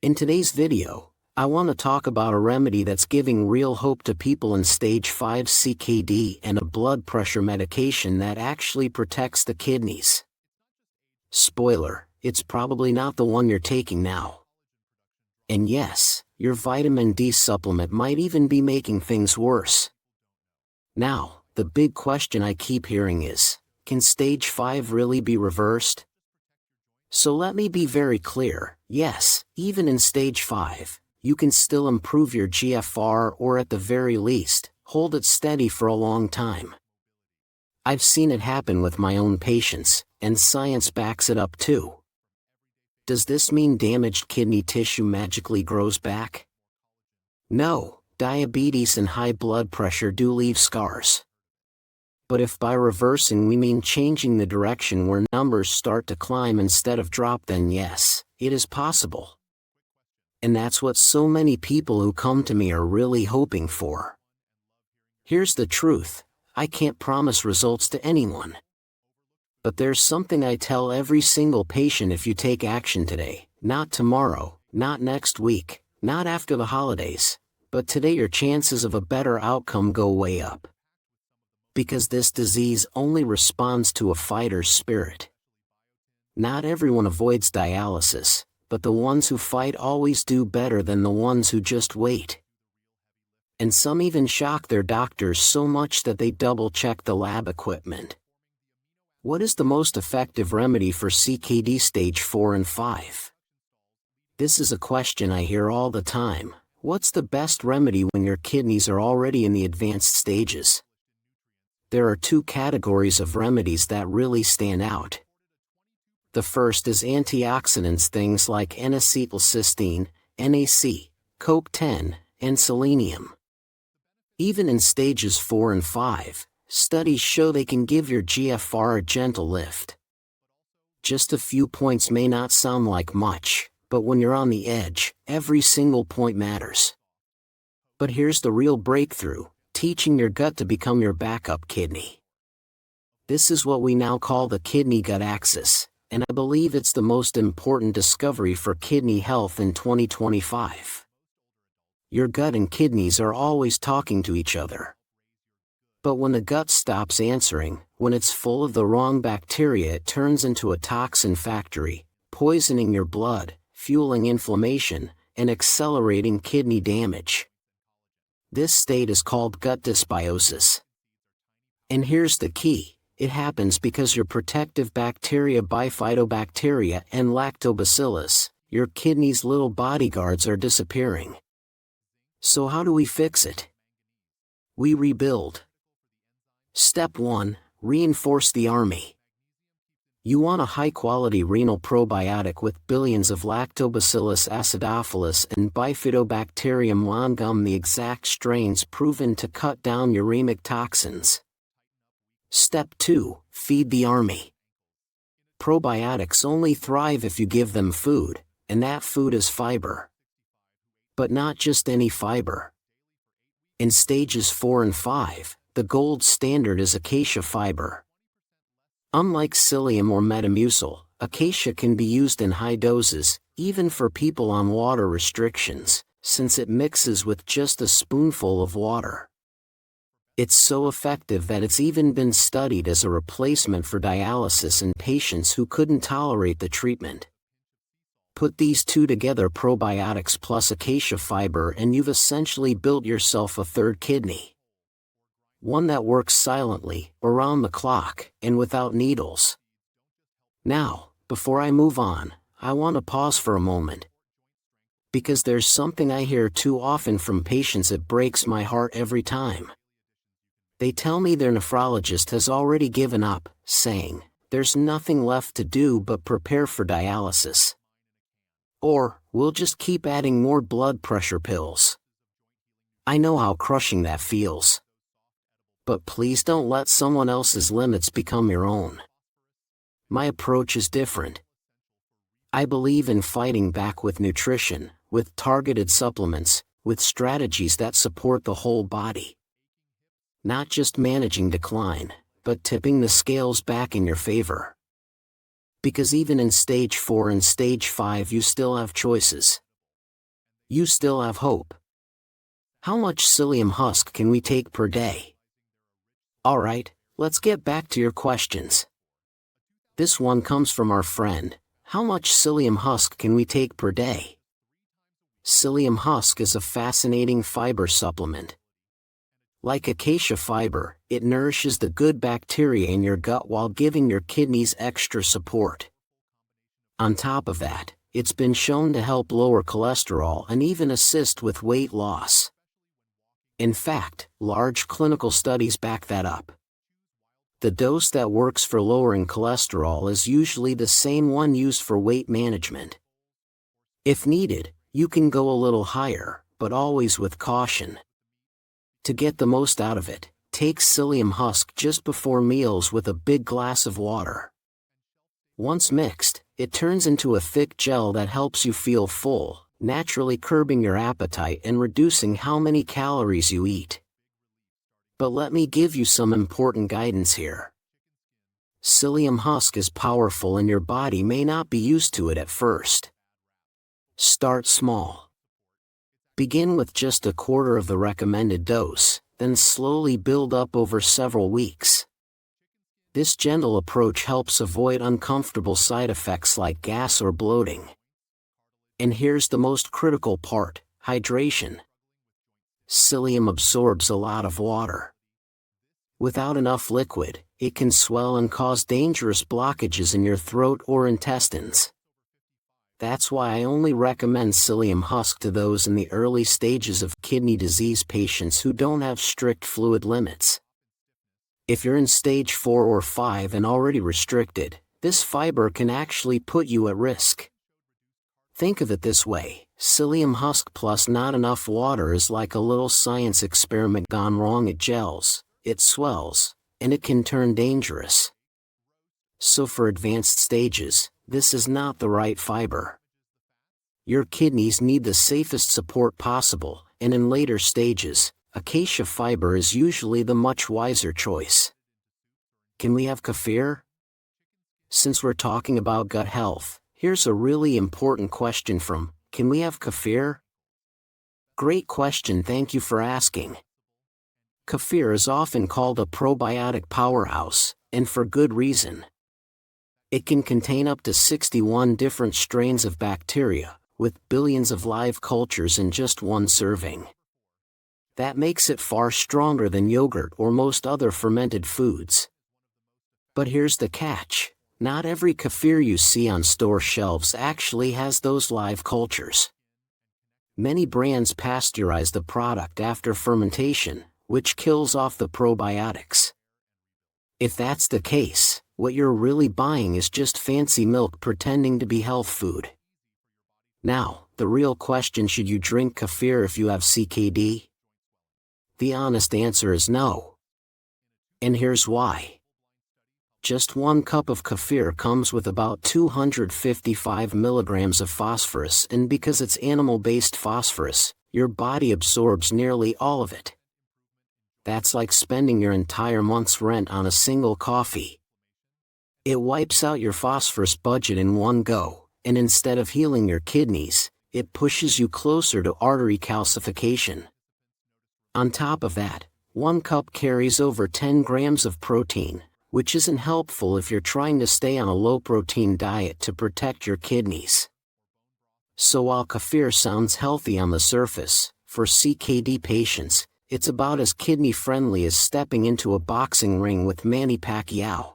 In today's video, I want to talk about a remedy that's giving real hope to people in stage 5 CKD and a blood pressure medication that actually protects the kidneys. Spoiler, it's probably not the one you're taking now. And yes, your vitamin D supplement might even be making things worse. Now, the big question I keep hearing is, can stage 5 really be reversed? So let me be very clear, yes, even in stage 5, you can still improve your GFR or at the very least, hold it steady for a long time. I've seen it happen with my own patients, and science backs it up too. Does this mean damaged kidney tissue magically grows back? No, diabetes and high blood pressure do leave scars. But if by reversing we mean changing the direction where numbers start to climb instead of drop, then yes, it is possible. And that's what so many people who come to me are really hoping for. Here's the truth, I can't promise results to anyone. But there's something I tell every single patient: if you take action today, not tomorrow, not next week, not after the holidays, but today, your chances of a better outcome go way up. Because this disease only responds to a fighter's spirit. Not everyone avoids dialysis, but the ones who fight always do better than the ones who just wait. And some even shock their doctors so much that they double-check the lab equipment. What is the most effective remedy for CKD stage 4 and 5? This is a question I hear all the time. What's the best remedy when your kidneys are already in the advanced stages? There are two categories of remedies that really stand out. The first is antioxidants, things like N-acetylcysteine, NAC, CoQ10, and selenium. Even in stages 4 and 5, studies show they can give your GFR a gentle lift. Just a few points may not sound like much, but when you're on the edge, every single point matters. But here's the real breakthrough: teaching your gut to become your backup kidney. This is what we now call the kidney-gut axis, and I believe it's the most important discovery for kidney health in 2025. Your gut and kidneys are always talking to each other. But when the gut stops answering, when it's full of the wrong bacteria, it turns into a toxin factory, poisoning your blood, fueling inflammation, and accelerating kidney damage. This state is called gut dysbiosis. And here's the key: it happens because your protective bacteria, bifidobacteria and lactobacillus, your kidney's little bodyguards, are disappearing. So how do we fix it? We rebuild. Step 1, reinforce the army. You want a high-quality renal probiotic with billions of Lactobacillus acidophilus and Bifidobacterium longum, the exact strains proven to cut down uremic toxins. Step 2, feed the army. Probiotics only thrive if you give them food, and that food is fiber. But not just any fiber. In stages 4 and 5, the gold standard is acacia fiber. Unlike psyllium or metamucil, acacia can be used in high doses, even for people on water restrictions, since it mixes with just a spoonful of water. It's so effective that it's even been studied as a replacement for dialysis in patients who couldn't tolerate the treatment. Put these two together, probiotics plus acacia fiber, and you've essentially built yourself a third kidney. One that works silently, around the clock, and without needles. Now, before I move on, I want to pause for a moment. Because there's something I hear too often from patients that breaks my heart every time. They tell me their nephrologist has already given up, saying, "There's nothing left to do but prepare for dialysis." Or, "We'll just keep adding more blood pressure pills." I know how crushing that feels. But please don't let someone else's limits become your own. My approach is different. I believe in fighting back with nutrition, with targeted supplements, with strategies that support the whole body. Not just managing decline, but tipping the scales back in your favor. Because even in stage 4 and stage 5 you still have choices. You still have hope. How much psyllium husk can we take per day? Alright, let's get back to your questions. This one comes from our friend. How much psyllium husk can we take per day? Psyllium husk is a fascinating fiber supplement. Like acacia fiber, it nourishes the good bacteria in your gut while giving your kidneys extra support. On top of that, it's been shown to help lower cholesterol and even assist with weight loss. In fact, large clinical studies back that up. The dose that works for lowering cholesterol is usually the same one used for weight management. If needed, you can go a little higher, but always with caution. To get the most out of it, take psyllium husk just before meals with a big glass of water. Once mixed, it turns into a thick gel that helps you feel full, naturally curbing your appetite and reducing how many calories you eat. But let me give you some important guidance here. Psyllium husk is powerful and your body may not be used to it at first. Start small. Begin with just a quarter of the recommended dose, then slowly build up over several weeks. This gentle approach helps avoid uncomfortable side effects like gas or bloating. And here's the most critical part: hydration. Psyllium absorbs a lot of water. Without enough liquid, it can swell and cause dangerous blockages in your throat or intestines. That's why I only recommend psyllium husk to those in the early stages of kidney disease patients who don't have strict fluid limits. If you're in stage 4 or 5 and already restricted, this fiber can actually put you at risk. Think of it this way: psyllium husk plus not enough water is like a little science experiment gone wrong. It gels, it swells, and it can turn dangerous. So for advanced stages, this is not the right fiber. Your kidneys need the safest support possible, and in later stages, acacia fiber is usually the much wiser choice. Can we have kefir? Since we're talking about gut health, here's a really important question from, can we have kefir? Great question, thank you for asking. Kefir is often called a probiotic powerhouse, and for good reason. It can contain up to 61 different strains of bacteria, with billions of live cultures in just one serving. That makes it far stronger than yogurt or most other fermented foods. But here's the catch: not every kefir you see on store shelves actually has those live cultures. Many brands pasteurize the product after fermentation, which kills off the probiotics. If that's the case, what you're really buying is just fancy milk pretending to be health food. Now, the real question: should you drink kefir if you have CKD? The honest answer is no. And here's why. Just 1 cup of kefir comes with about 255 milligrams of phosphorus, and because it's animal-based phosphorus, your body absorbs nearly all of it. That's like spending your entire month's rent on a single coffee. It wipes out your phosphorus budget in one go, and instead of healing your kidneys, it pushes you closer to artery calcification. On top of that, 1 cup carries over 10 grams of protein, which isn't helpful if you're trying to stay on a low-protein diet to protect your kidneys. So while kefir sounds healthy on the surface, for CKD patients, it's about as kidney-friendly as stepping into a boxing ring with Manny Pacquiao.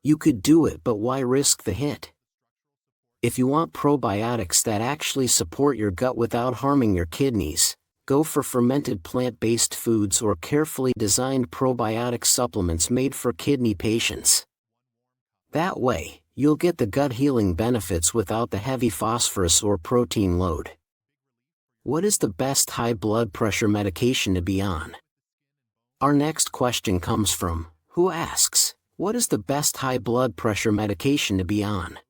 You could do it, but why risk the hit? If you want probiotics that actually support your gut without harming your kidneys, go for fermented plant-based foods or carefully designed probiotic supplements made for kidney patients. That way, you'll get the gut healing benefits without the heavy phosphorus or protein load. What is the best high blood pressure medication to be on? Our next question comes from, who asks, what is the best high blood pressure medication to be on?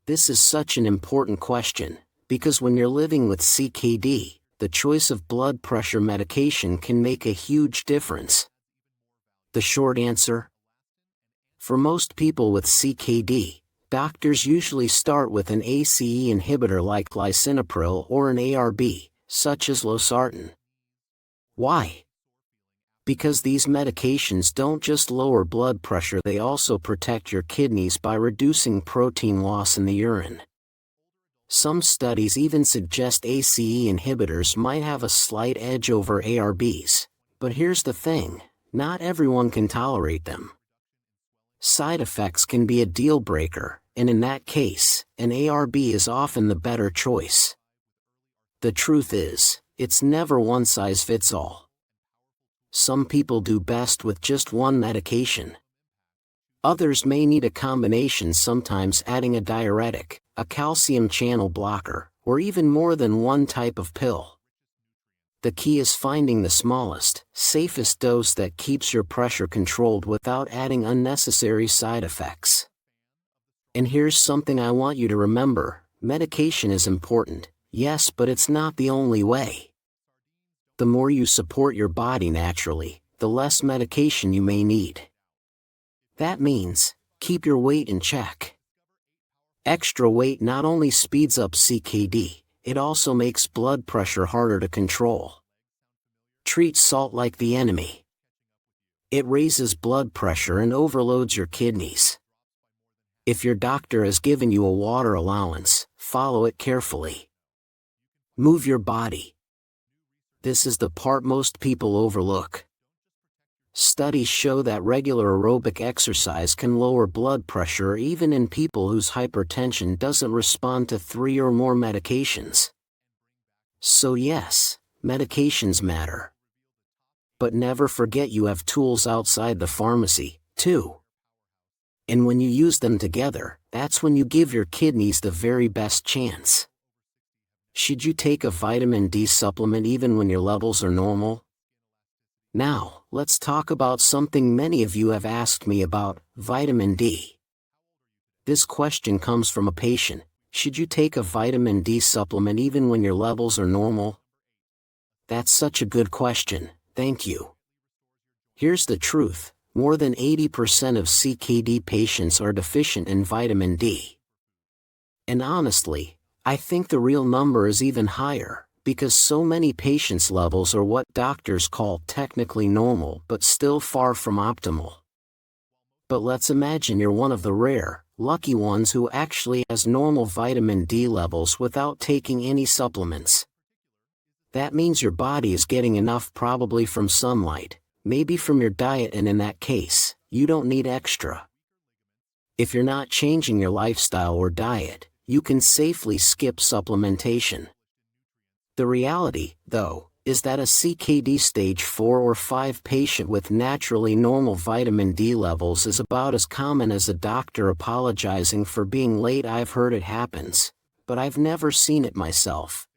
This is such an important question, because when you're living with CKD, the choice of blood pressure medication can make a huge difference. The short answer? For most people with CKD, doctors usually start with an ACE inhibitor like lisinopril or an ARB, such as losartan. Why? Because these medications don't just lower blood pressure, they also protect your kidneys by reducing protein loss in the urine. Some studies even suggest ACE inhibitors might have a slight edge over ARBs, but here's the thing, not everyone can tolerate them. Side effects can be a deal breaker, and in that case, an ARB is often the better choice. The truth is, it's never one size fits all. Some people do best with just one medication. Others may need a combination, sometimes adding a diuretic, a calcium channel blocker, or even more than one type of pill. The key is finding the smallest, safest dose that keeps your pressure controlled without adding unnecessary side effects. And here's something I want you to remember, medication is important, yes, but it's not the only way. The more you support your body naturally, the less medication you may need. That means, keep your weight in check. Extra weight not only speeds up CKD, it also makes blood pressure harder to control. Treat salt like the enemy. It raises blood pressure and overloads your kidneys. If your doctor has given you a water allowance, follow it carefully. Move your body. This is the part most people overlook. Studies show that regular aerobic exercise can lower blood pressure even in people whose hypertension doesn't respond to 3 or more medications. So yes, medications matter. But never forget you have tools outside the pharmacy, too. And when you use them together, that's when you give your kidneys the very best chance. Should you take a vitamin D supplement even when your levels are normal? Now, let's talk about something many of you have asked me about, vitamin D. This question comes from a patient. Should you take a vitamin D supplement even when your levels are normal? That's such a good question, thank you. Here's the truth, more than 80% of CKD patients are deficient in vitamin D. And honestly, I think the real number is even higher, because so many patients' levels are what doctors call technically normal but still far from optimal. But let's imagine you're one of the rare, lucky ones who actually has normal vitamin D levels without taking any supplements. That means your body is getting enough, probably from sunlight, maybe from your diet, and in that case, you don't need extra. If you're not changing your lifestyle or diet, you can safely skip supplementation. The reality, though, is that a CKD stage 4 or 5 patient with naturally normal vitamin D levels is about as common as a doctor apologizing for being late. I've heard it happens, but I've never seen it myself.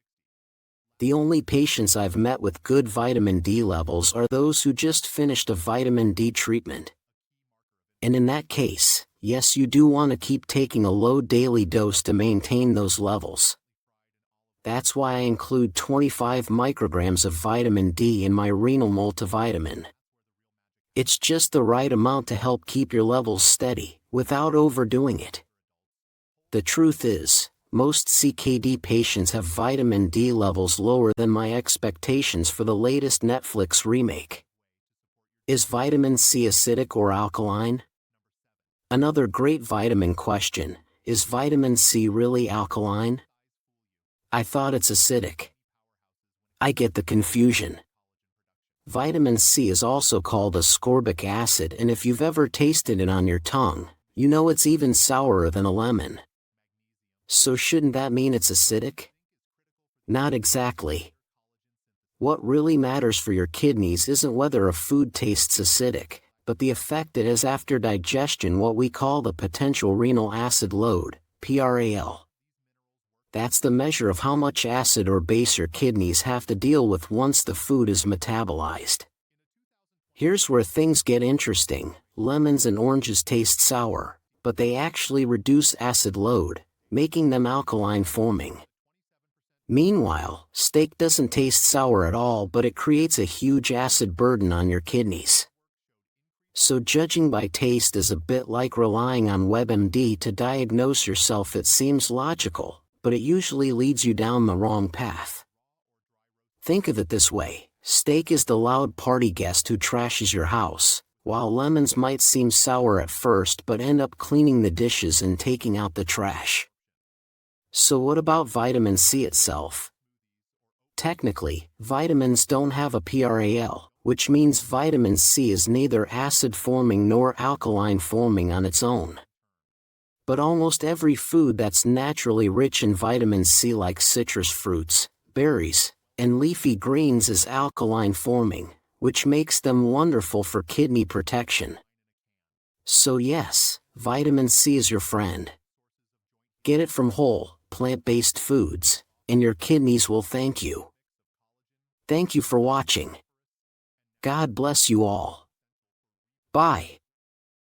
The only patients I've met with good vitamin D levels are those who just finished a vitamin D treatment. And in that case, yes, you do want to keep taking a low daily dose to maintain those levels. That's why I include 25 micrograms of vitamin D in my renal multivitamin. It's just the right amount to help keep your levels steady, without overdoing it. The truth is, most CKD patients have vitamin D levels lower than my expectations for the latest Netflix remake. Is vitamin C acidic or alkaline? Another great vitamin question, is vitamin C really alkaline? I thought it's acidic. I get the confusion. Vitamin C is also called ascorbic acid, and if you've ever tasted it on your tongue, you know it's even sourer than a lemon. So shouldn't that mean it's acidic? Not exactly. What really matters for your kidneys isn't whether a food tastes acidic, but the effect it has after digestion, what we call the potential renal acid load, PRAL. That's the measure of how much acid or base your kidneys have to deal with once the food is metabolized. Here's where things get interesting. Lemons and oranges taste sour, but they actually reduce acid load, making them alkaline forming. Meanwhile, steak doesn't taste sour at all, but it creates a huge acid burden on your kidneys. So judging by taste is a bit like relying on WebMD to diagnose yourself. It seems logical, but it usually leads you down the wrong path. Think of it this way: steak is the loud party guest who trashes your house, while lemons might seem sour at first but end up cleaning the dishes and taking out the trash. So what about vitamin C itself? Technically, vitamins don't have a PRAL, which means vitamin C is neither acid-forming nor alkaline-forming on its own. But almost every food that's naturally rich in vitamin C, like citrus fruits, berries, and leafy greens, is alkaline-forming, which makes them wonderful for kidney protection. So yes, vitamin C is your friend. Get it from whole, plant-based foods, and your kidneys will thank you. Thank you for watching. God bless you all. Bye.